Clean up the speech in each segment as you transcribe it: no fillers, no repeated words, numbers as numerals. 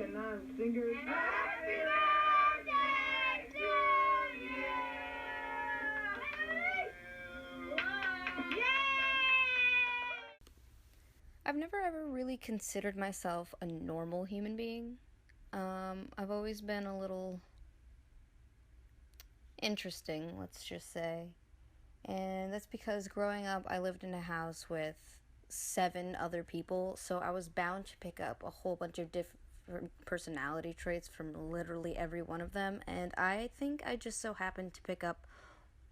cannot singers. Happy birthday to you! Yay! I've never ever really considered myself a normal human being. I've always been a little interesting, let's just say. And that's because growing up, I lived in a house with 7 other people, so I was bound to pick up a whole bunch of different personality traits from literally every one of them, and I think I just so happened to pick up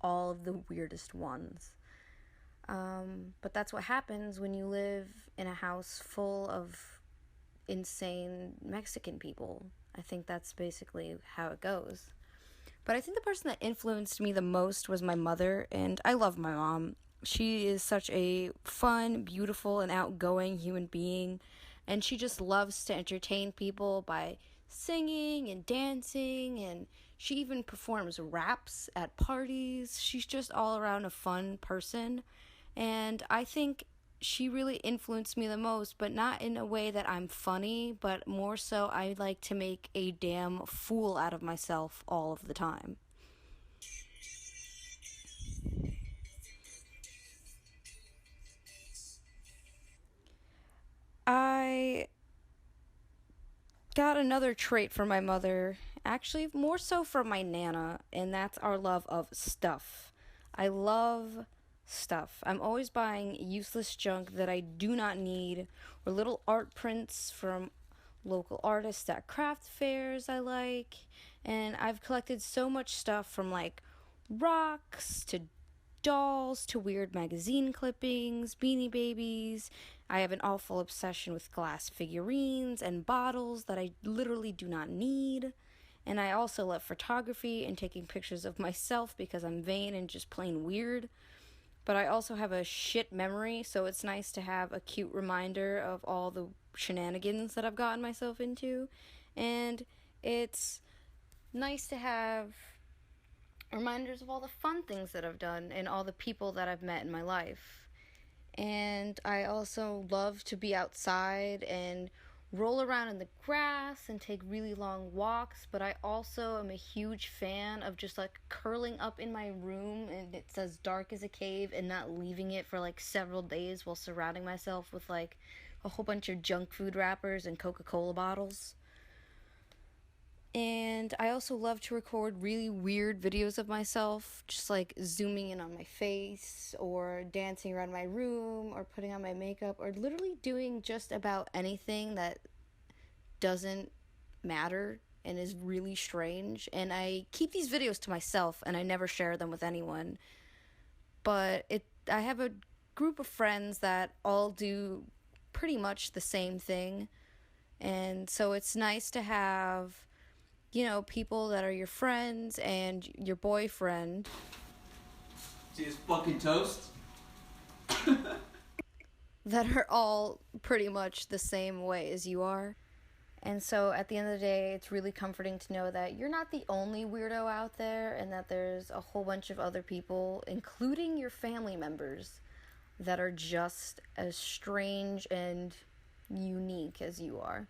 all of the weirdest ones. But that's what happens when you live in a house full of insane Mexican people. I think that's basically how it goes. But I think the person that influenced me the most was my mother, and I love my mom. She is such a fun, beautiful, and outgoing human being, and she just loves to entertain people by singing and dancing, and she even performs raps at parties. She's just all around a fun person, and I think she really influenced me the most, but not in a way that I'm funny, but more so I like to make a damn fool out of myself all of the time. I got another trait from my mother, actually more so from my nana, and that's our love of stuff. I love stuff. I'm always buying useless junk that I do not need, or little art prints from local artists at craft fairs I like, and I've collected so much stuff from like rocks to dolls to weird magazine clippings, beanie babies. I have an awful obsession with glass figurines and bottles that I literally do not need. And I also love photography and taking pictures of myself because I'm vain and just plain weird. But I also have a shit memory, so it's nice to have a cute reminder of all the shenanigans that I've gotten myself into. And it's nice to have reminders of all the fun things that I've done and all the people that I've met in my life. And I also love to be outside and roll around in the grass and take really long walks, but I also am a huge fan of just like curling up in my room and it's as dark as a cave and not leaving it for like several days while surrounding myself with like a whole bunch of junk food wrappers and Coca-Cola bottles. And I also love to record really weird videos of myself, just like zooming in on my face, or dancing around my room, or putting on my makeup, or literally doing just about anything that doesn't matter and is really strange. And I keep these videos to myself, and I never share them with anyone. But I have a group of friends that all do pretty much the same thing. And so it's nice to have, you know, people that are your friends and your boyfriend. See this fucking toast? That are all pretty much the same way as you are. And so at the end of the day, it's really comforting to know that you're not the only weirdo out there and that there's a whole bunch of other people, including your family members, that are just as strange and unique as you are.